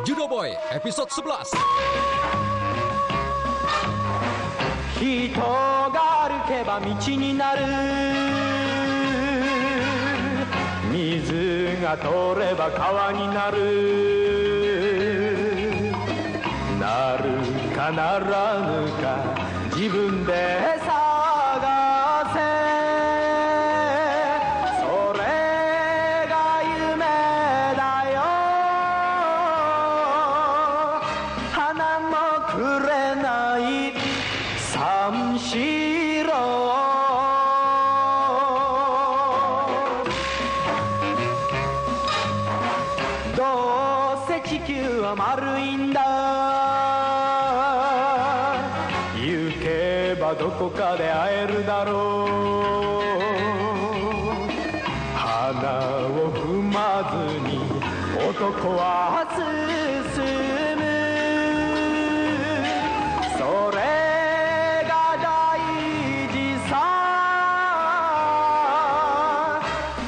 Judo Boy, episode 11. 人が歩けば道になる水が通れば川になるなるかならぬか自分で探せそれが夢だよ花もくれない三四郎どうせ地球は丸いんだ行けばどこかで会えるだろう花を踏まずに男は進むそれが大事さ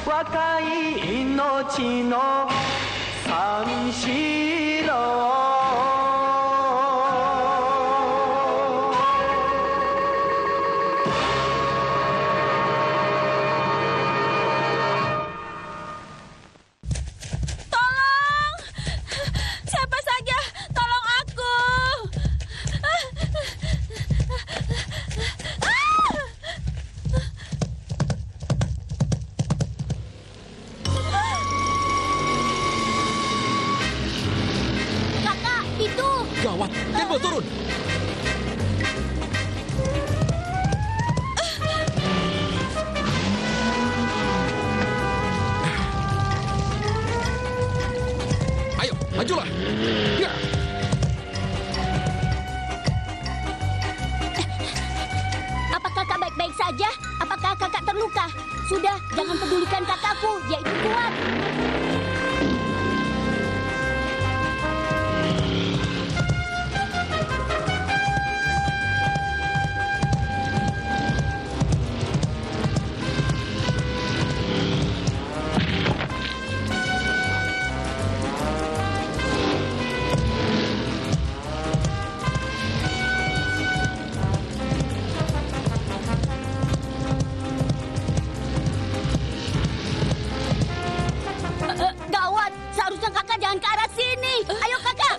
若い命の三四郎Siapa saja, tolong aku. Kakak, itu. Gawat, Tembo turun. Ayo, majulah. Ya. Apa kakak baik-baik saja? Apakah kakak terluka? Sudah, jangan pedulikan kakakku, dia itu kuat. Gawat, seharusnya kakak jangan ke arah sini. Ayo kakak.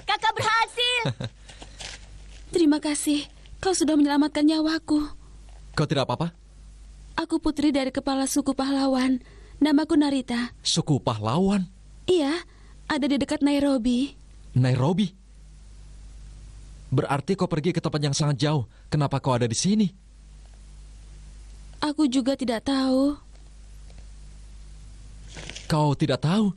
Kakak berhasil. Terima kasih, kau sudah menyelamatkan nyawaku. Kau tidak apa-apa? Aku putri dari kepala suku pahlawan. Namaku Narita. Suku pahlawan? Iya, ada di dekat Nairobi. Nairobi? Berarti kau pergi ke tempat yang sangat jauh. Kenapa kau ada di sini? Aku juga tidak tahu. Kau tidak tahu?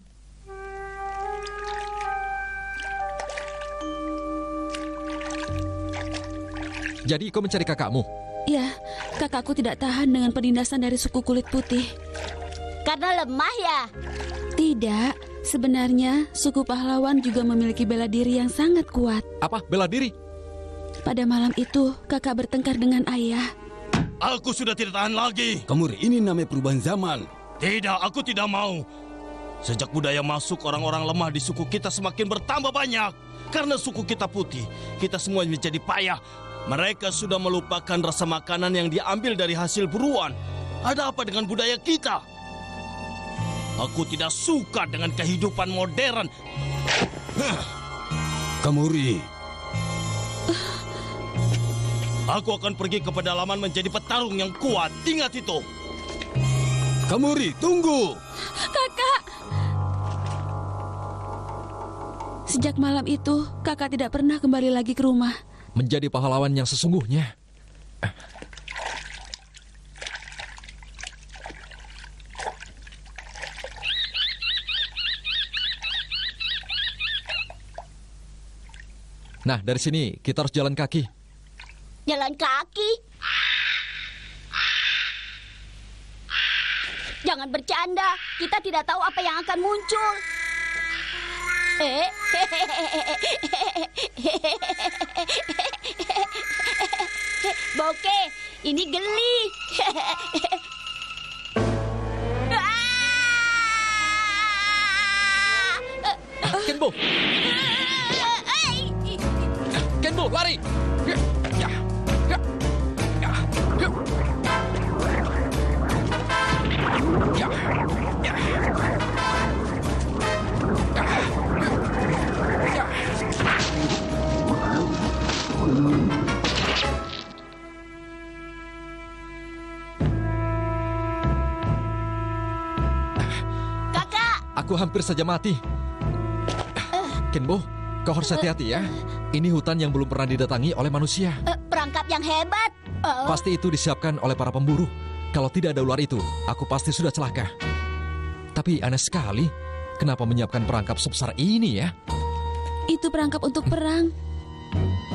Jadi kau mencari kakakmu? Ya, kakakku tidak tahan dengan penindasan dari suku kulit putih. Karena lemah ya? Tidak, sebenarnya suku pahlawan juga memiliki bela diri yang sangat kuat. Apa? Bela diri? Pada malam itu, kakak bertengkar dengan ayah. Aku sudah tidak tahan lagi. Kamu ini namanya perubahan zaman. Tidak, aku tidak mau. Sejak budaya masuk, orang-orang lemah di suku kita semakin bertambah banyak. Karena suku kita putih, kita semua menjadi payah. Mereka sudah melupakan rasa makanan yang diambil dari hasil buruan. Ada apa dengan budaya kita? Aku tidak suka dengan kehidupan modern. Kamuri, Aku akan pergi ke pedalaman menjadi petarung yang kuat. Ingat itu. Kamuri, tunggu. Kakak! Sejak malam itu, kakak tidak pernah kembali lagi ke rumah. Menjadi pahlawan yang sesungguhnya. Nah, dari sini kita harus jalan kaki. Jalan kaki? Jangan bercanda, kita tidak tahu apa yang akan muncul. Boke, ini geli. Kenbo! Kenbo, lari! Kakak! Aku hampir saja mati. Kenbo, kau harus hati-hati ya. Ini hutan yang belum pernah didatangi oleh manusia. Perangkap yang hebat. Pasti itu disiapkan oleh para pemburu. Kalau tidak ada ular itu, aku pasti sudah celaka. Tapi aneh sekali, kenapa menyiapkan perangkap sebesar ini ya? Itu perangkap untuk perang.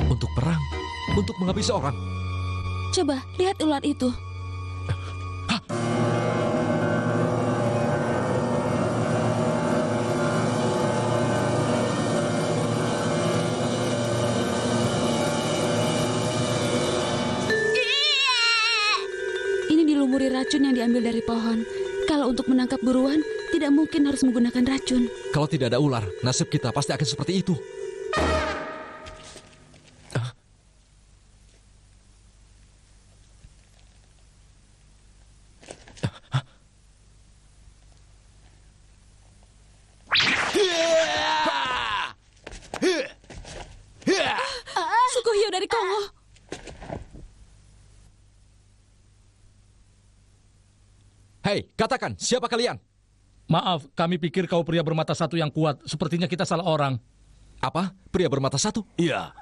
Untuk perang? Untuk menghabisi orang? Coba lihat ular itu. Ini dilumuri racun yang diambil dari pohon. Kalau untuk menangkap buruan, tidak mungkin harus menggunakan racun. Kalau tidak ada ular, nasib kita pasti akan seperti itu. Suku hiu dari Kongo. Hei, katakan, siapa kalian? Maaf, kami pikir kau pria bermata satu yang kuat. Sepertinya kita salah orang. Apa? Pria bermata satu? Iya,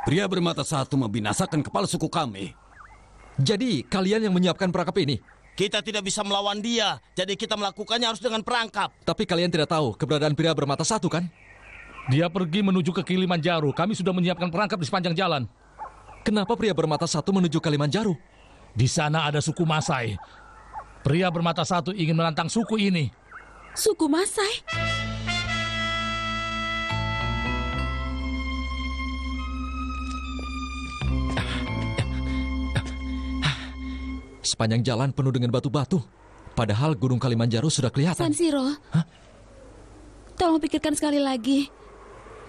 pria bermata satu membinasakan kepala suku kami. Jadi, kalian yang menyiapkan perangkap ini? Kita tidak bisa melawan dia, jadi kita melakukannya harus dengan perangkap. Tapi kalian tidak tahu keberadaan pria bermata satu, kan? Dia pergi menuju ke Kilimanjaro. Kami sudah menyiapkan perangkap di sepanjang jalan. Kenapa pria bermata satu menuju Kilimanjaro? Di sana ada suku Masai. Pria bermata satu ingin menantang suku ini. Suku Masai? Sepanjang jalan penuh dengan batu-batu. Padahal Gunung Kilimanjaro sudah kelihatan. Sanshiro, tolong pikirkan sekali lagi.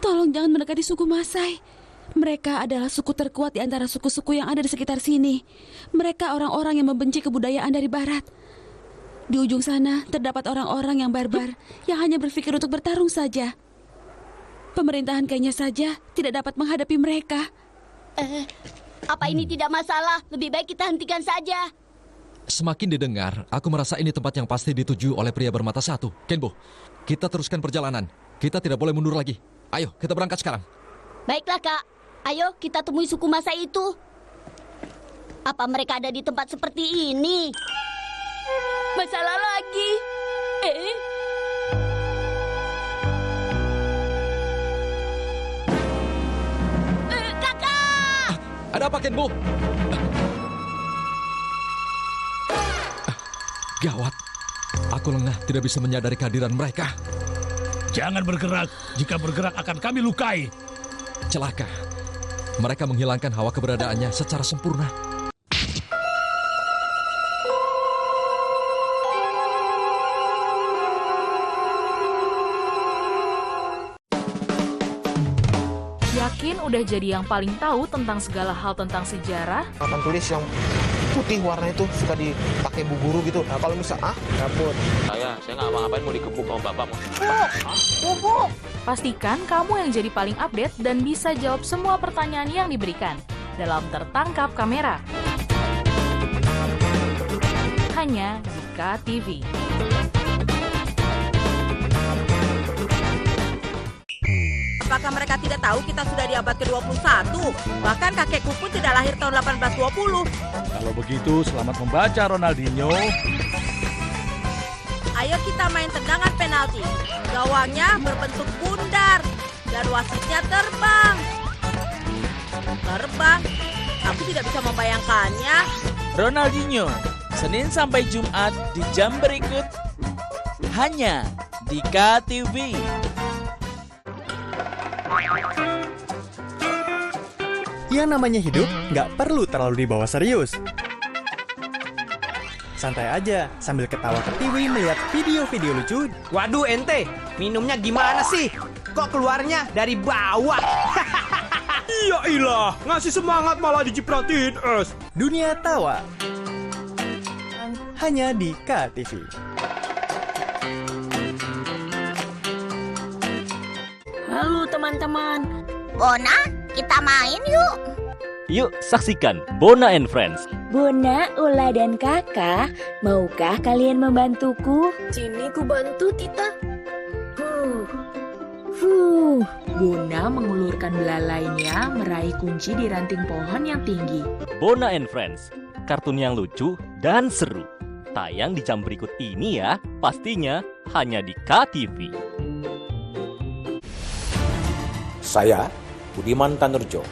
Tolong jangan mendekati suku Masai. Mereka adalah suku terkuat di antara suku-suku yang ada di sekitar sini. Mereka orang-orang yang membenci kebudayaan dari barat. Di ujung sana terdapat orang-orang yang barbar yang hanya berpikir untuk bertarung saja. Pemerintahan Kenya saja tidak dapat menghadapi mereka. Apa ini tidak masalah? Lebih baik kita hentikan saja. Semakin didengar, aku merasa ini tempat yang pasti dituju oleh pria bermata satu. Kenbo, kita teruskan perjalanan. Kita tidak boleh mundur lagi. Ayo, kita berangkat sekarang. Baiklah, Kak. Ayo kita temui suku Masai itu. Apa mereka ada di tempat seperti ini? Masalah lagi. Kakak! Ada apa, Kenbo? Gawat. Aku lengah tidak bisa menyadari kehadiran mereka. Jangan bergerak. Jika bergerak akan kami lukai. Celaka. Mereka menghilangkan hawa keberadaannya secara sempurna. Yakin udah jadi yang paling tahu tentang segala hal tentang sejarah? Papan tulis yang putih warna itu suka dipakai bu guru gitu. Nah, kalau misal dapur. Saya nggak ngapain mau dikebuk sama bapak. Bubuk. Pastikan kamu yang jadi paling update dan bisa jawab semua pertanyaan yang diberikan dalam Tertangkap Kamera. Hanya di KTV. Apakah mereka tidak tahu kita sudah di abad ke-21? Bahkan kakekku pun tidak lahir tahun 1820. Kalau begitu, selamat membaca Ronaldinho. Ayo kita main tendangan penalti. Gawangnya berbentuk bundar dan wasitnya terbang. Terbang? Aku tidak bisa membayangkannya. Ronaldinho, Senin sampai Jumat di jam berikut hanya di KTV. Yang namanya hidup nggak perlu terlalu dibawa serius. Santai aja sambil ketawa ke TV melihat video-video lucu. Waduh ente, minumnya gimana sih? Kok keluarnya dari bawah? Iya ilah, ngasih semangat malah dicipratin es. Dunia tawa hanya di KTV. Halo teman-teman. Bona, kita main yuk. Yuk saksikan Bona and Friends. Bona, Ula, dan Kakak, maukah kalian membantuku? Sini ku bantu, Tita. Bona mengulurkan belalainya meraih kunci di ranting pohon yang tinggi. Bona and Friends, kartun yang lucu dan seru. Tayang di jam berikut ini ya, pastinya hanya di KTV. Saya, Budiman Tanurjo,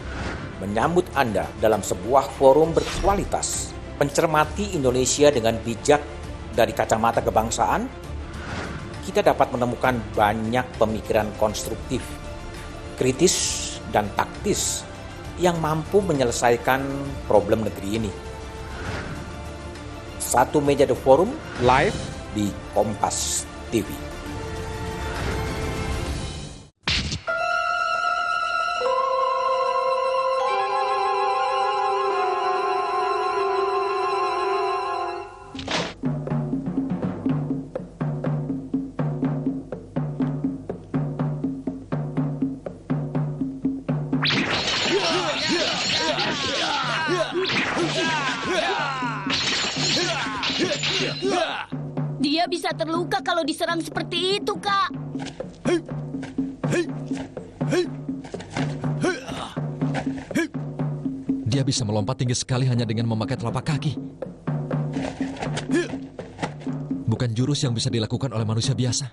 menyambut Anda dalam sebuah forum berkualitas, mencermati Indonesia dengan bijak dari kacamata kebangsaan. Kita dapat menemukan banyak pemikiran konstruktif, kritis, dan taktis yang mampu menyelesaikan problem negeri ini. Satu meja The Forum live di Kompas TV. Dia bisa terluka kalau diserang seperti itu, Kak. Dia bisa melompat tinggi sekali hanya dengan memakai telapak kaki. Bukan jurus yang bisa dilakukan oleh manusia biasa.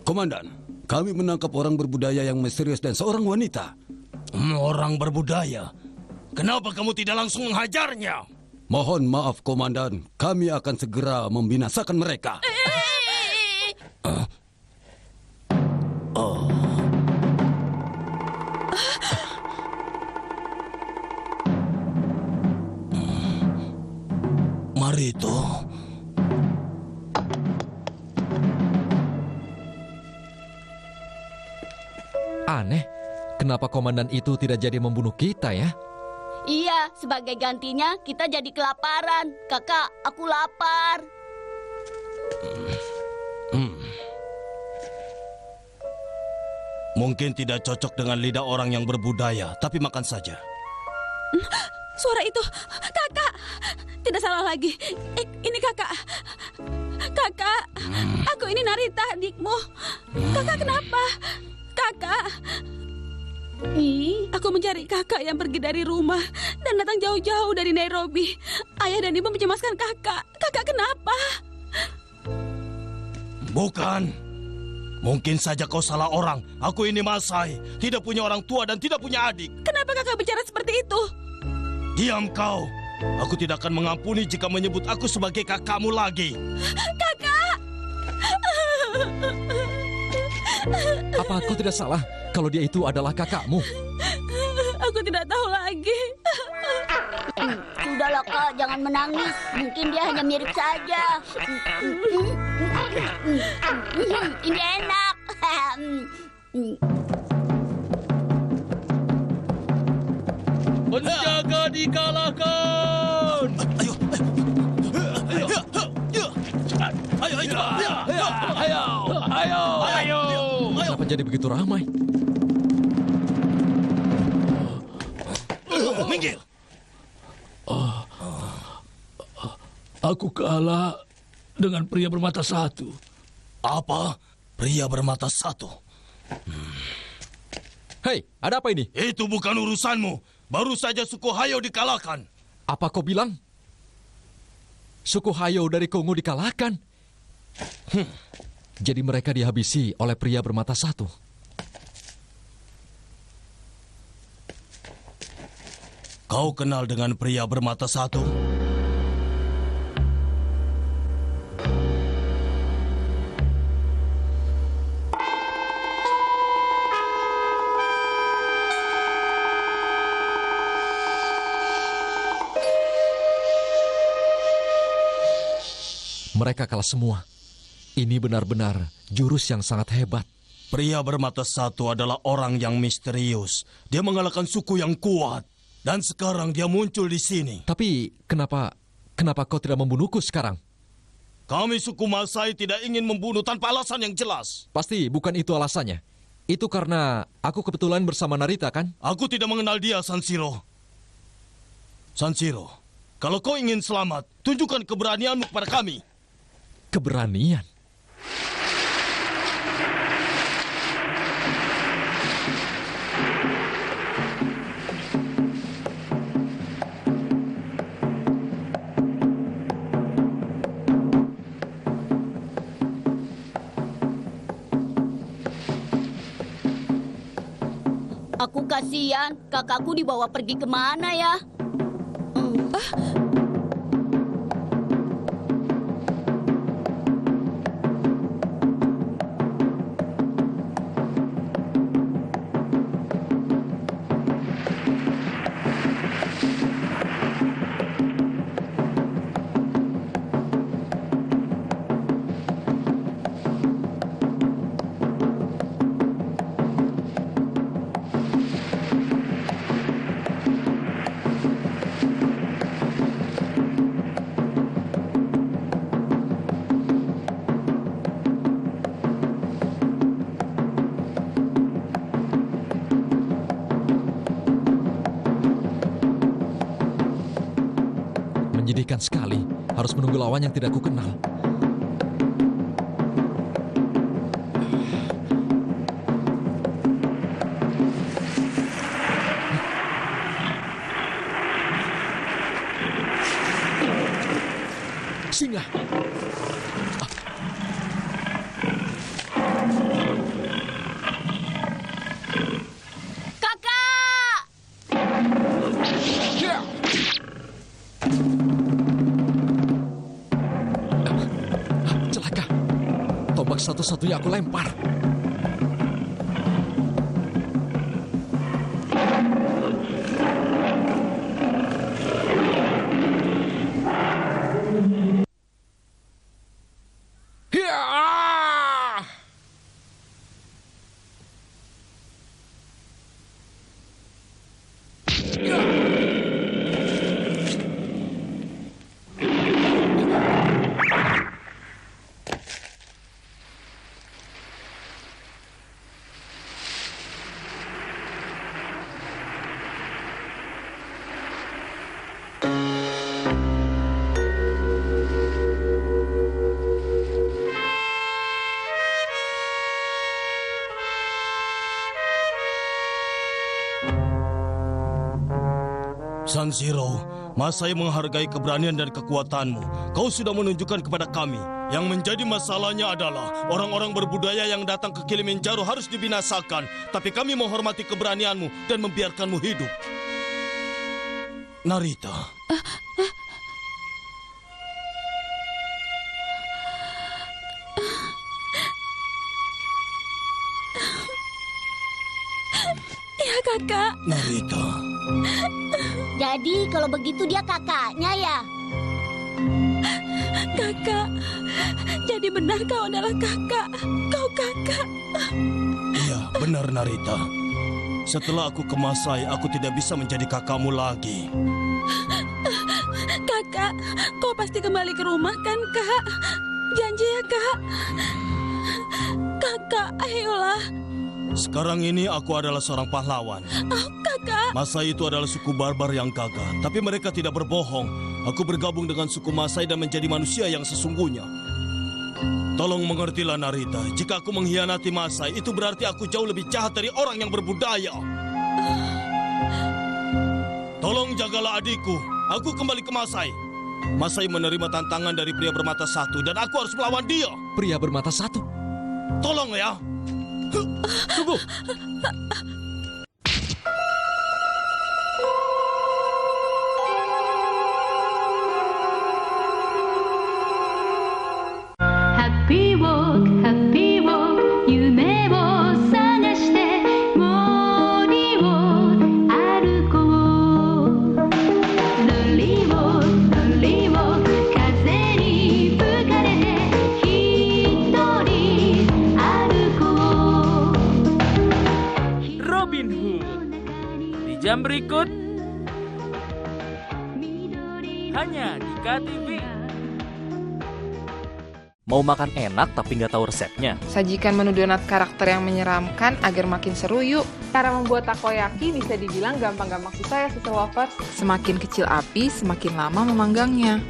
Komandan, kami menangkap orang berbudaya yang misterius dan seorang wanita. Orang berbudaya? Kenapa kamu tidak langsung menghajarnya? Mohon maaf, Komandan. Kami akan segera membinasakan mereka. Marito. Aneh, kenapa komandan itu tidak jadi membunuh kita ya? Iya, sebagai gantinya kita jadi kelaparan. Kakak, aku lapar. Mungkin tidak cocok dengan lidah orang yang berbudaya, tapi makan saja. Suara itu, kakak. Tidak salah lagi. Ini kakak. Kakak, aku ini Narita, adikmu. Kakak kenapa? Kakak. Aku mencari kakak yang pergi dari rumah dan datang jauh-jauh dari Nairobi. Ayah dan ibu mencemaskan kakak. Kakak kenapa? Bukan. Mungkin saja kau salah orang. Aku ini Masai, tidak punya orang tua dan tidak punya adik. Kenapa kakak bicara seperti itu? Diam kau. Aku tidak akan mengampuni jika menyebut aku sebagai kakakmu lagi. Kakak! Apa aku tidak salah kalau dia itu adalah kakakmu? Aku tidak tahu lagi. Sudahlah Kak, jangan menangis. Mungkin dia hanya mirip saja. Ini enak. Penjaga dikalahkan. Ayo. Kenapa jadi begitu ramai? Minggir. Aku kalah dengan pria bermata satu. Apa? Pria bermata satu? Hei, ada apa ini? Itu bukan urusanmu. Baru saja suku Hayo dikalahkan. Apa kau bilang? Suku Hayo dari Kongo dikalahkan? Jadi mereka dihabisi oleh pria bermata satu. Kau kenal dengan pria bermata satu? Mereka kalah semua. Ini benar-benar jurus yang sangat hebat. Pria bermata satu adalah orang yang misterius. Dia mengalahkan suku yang kuat. Dan sekarang dia muncul di sini. Tapi kenapa kau tidak membunuhku sekarang? Kami suku Masai tidak ingin membunuh tanpa alasan yang jelas. Pasti bukan itu alasannya. Itu karena aku kebetulan bersama Narita, kan? Aku tidak mengenal dia, Sanshiro. Sanshiro, kalau kau ingin selamat, tunjukkan keberanianmu kepada kami. Keberanian? Aku kasihan, kakakku dibawa pergi kemana ya? Menyedihkan sekali, harus menunggu lawan yang tidak kukenal. Singa! Satu-satunya aku lempar. Sanshiro, Masai menghargai keberanian dan kekuatanmu. Kau sudah menunjukkan kepada kami. Yang menjadi masalahnya adalah orang-orang berbudaya yang datang ke Kilimanjaro harus dibinasakan. Tapi kami menghormati keberanianmu dan membiarkanmu hidup. Narita. Ya, Kakak. Narita. Jadi kalau begitu dia kakaknya ya? Kakak, jadi benar kau adalah kakak. Kau kakak. Iya, benar Narita. Setelah aku ke Masai, aku tidak bisa menjadi kakakmu lagi. Kakak, kau pasti kembali ke rumah kan, Kak? Janji ya, Kak? Kakak, ayolah. Sekarang ini aku adalah seorang pahlawan. Oh, Kakak. Masai itu adalah suku barbar yang gagah, tapi mereka tidak berbohong. Aku bergabung dengan suku Masai dan menjadi manusia yang sesungguhnya. Tolong mengertilah Narita, jika aku mengkhianati Masai, itu berarti aku jauh lebih jahat dari orang yang berbudaya. Tolong jagalah adikku. Aku kembali ke Masai. Masai menerima tantangan dari pria bermata satu dan aku harus melawan dia. Pria bermata satu? Tolong ya. Tunggu. Happy walk, 夢を探して森を歩こう。ロリを風に吹かれて一人歩こう。Robin Hood di jam berikut hanya di KTV. Mau makan enak tapi nggak tahu resepnya? Sajikan menu donat karakter yang menyeramkan agar makin seru yuk. Cara membuat takoyaki bisa dibilang gampang-gampang susah ya, Sister Lovers. Semakin kecil api, semakin lama memanggangnya.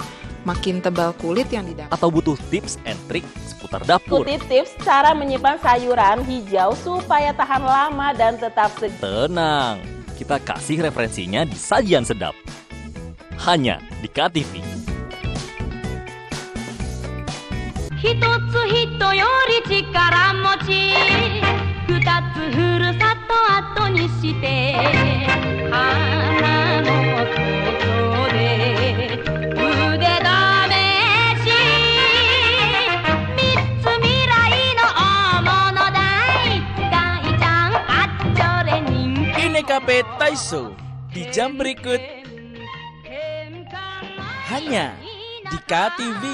Makin tebal kulit yang didapat. Atau butuh tips and trik seputar dapur? Ikuti tips cara menyimpan sayuran hijau supaya tahan lama dan tetap segar. Tenang, kita kasih referensinya di Sajian Sedap. Hanya di KTV. 一つ人より力持ち二つふるさと後にして花のことで腕試し三つ未来の大物大ちゃんあっちょれ人気 Inekape Taiso di jam berikut hanya di KTV.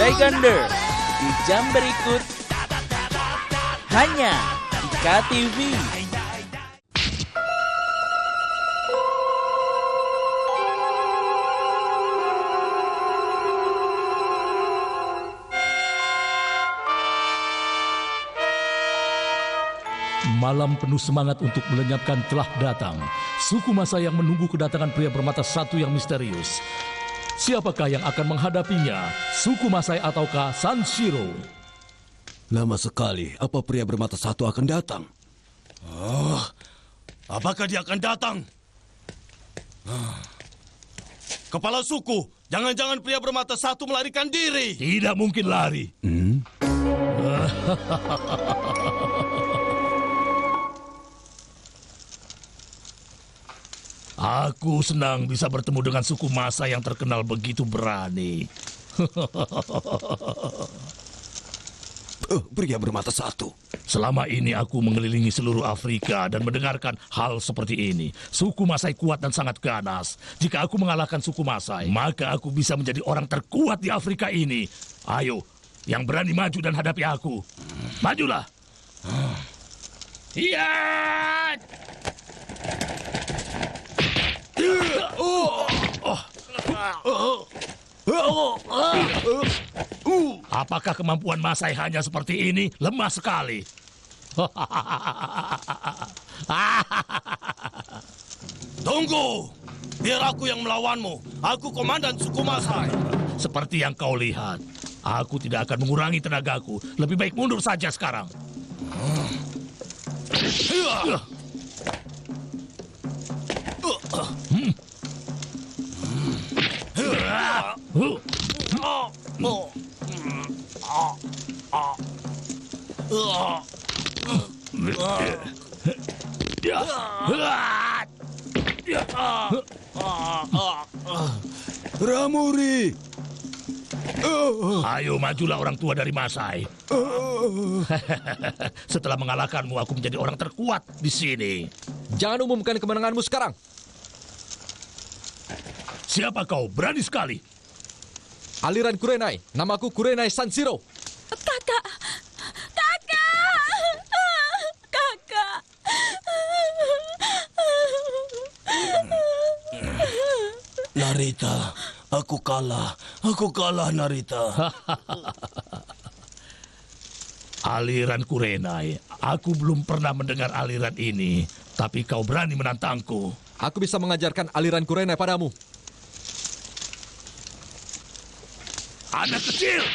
Daikander di jam berikut hanya di KTV. Malam penuh semangat untuk melenyapkan telah datang. Suku Masai yang menunggu kedatangan pria bermata satu yang misterius. Siapakah yang akan menghadapinya? Suku Masai ataukah Sanshiro? Lama sekali. Apa pria bermata satu akan datang? Apakah dia akan datang? Kepala suku, jangan-jangan pria bermata satu melarikan diri. Tidak mungkin lari. Aku senang bisa bertemu dengan suku Masai yang terkenal begitu berani. Pria bermata satu. Selama ini aku mengelilingi seluruh Afrika dan mendengarkan hal seperti ini. Suku Masai kuat dan sangat ganas. Jika aku mengalahkan suku Masai, maka aku bisa menjadi orang terkuat di Afrika ini. Ayo, yang berani maju dan hadapi aku. Majulah. Iya. Apakah kemampuan Masai hanya seperti ini? Lemah sekali. Tunggu, biar aku yang melawanmu. Aku komandan suku Masai. Seperti yang kau lihat, aku tidak akan mengurangi tenagaku. Lebih baik mundur saja sekarang. Ramuri. Ayo majulah orang tua dari Masai. Setelah mengalahkanmu, aku menjadi orang terkuat di sini. Jangan umumkan kemenanganmu sekarang. Siapa kau? Berani sekali. Aliran Kurenai. Namaku Kurenai Sanshiro. Kakak. Narita, aku kalah. Aku kalah, Narita. Aliran Kurenai. Aku belum pernah mendengar aliran ini, tapi kau berani menantangku. Aku bisa mengajarkan aliran Kurenai padamu. Anak kecil!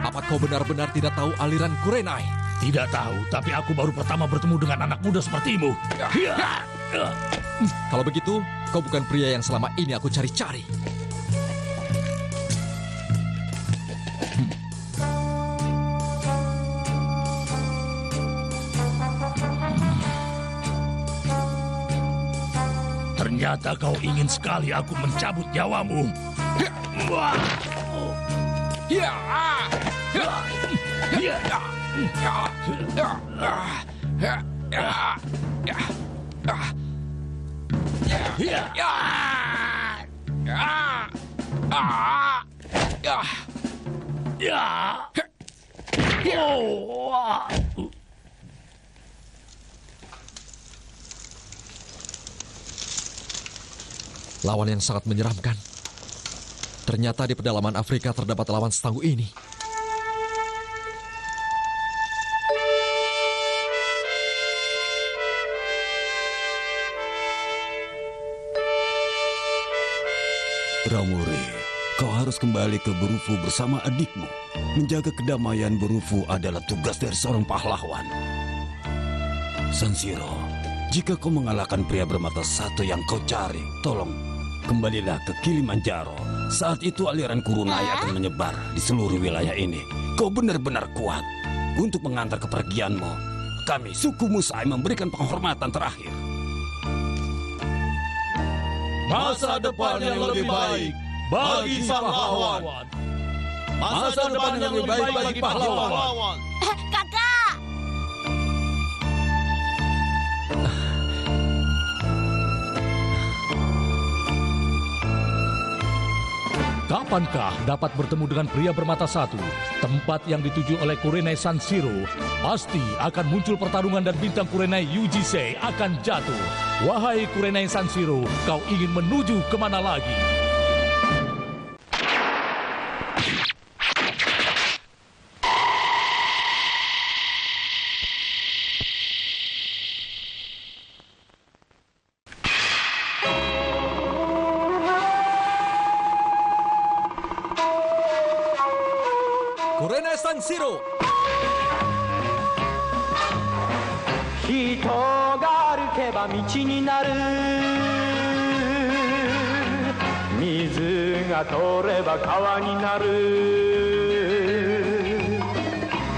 Apa kau benar-benar tidak tahu aliran Kurenai? Tidak tahu, tapi aku baru pertama bertemu dengan anak muda sepertimu. Kalau begitu, kau bukan pria yang selama ini aku cari-cari. Ternyata kau ingin sekali aku mencabut nyawamu. Lawan yang sangat menyeramkan. Ternyata di pedalaman Afrika terdapat lawan setangguh ini. Ramuri, kau harus kembali ke Borufu bersama adikmu. Menjaga kedamaian Borufu adalah tugas dari seorang pahlawan. Sanshiro, jika kau mengalahkan pria bermata satu yang kau cari, tolong kembalilah ke Kilimanjaro. Saat itu aliran Kurunai akan menyebar di seluruh wilayah ini. Kau benar-benar kuat. Untuk mengantar kepergianmu, kami suku Musai memberikan penghormatan terakhir. Masa depan yang lebih baik bagi pahlawan. Masa depan yang lebih baik bagi pahlawan. Kakak! Kapankah dapat bertemu dengan pria bermata satu? Tempat yang dituju oleh Kurenai Sanshiro pasti akan muncul pertarungan dan bintang Kurenai Yujise akan jatuh. Wahai Kurenai Sanshiro, kau ingin menuju kemana lagi? Kurenai Sanshiro! 人が歩けば道になる水が通れば川になる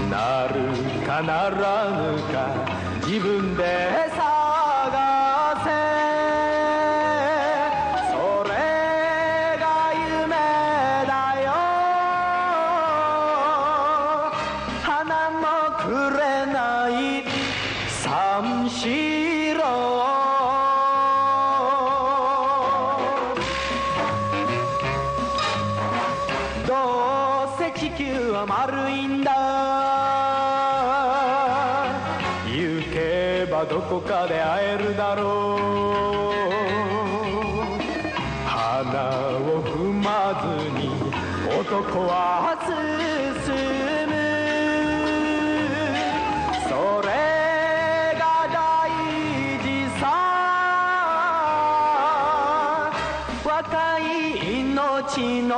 なるかならぬか自分で探せそれが夢だよ花もくれない三四郎どうせ地球は丸いんだ行けばどこかで会えるだろう花を踏まずに男は進むそれが大事さ若い命の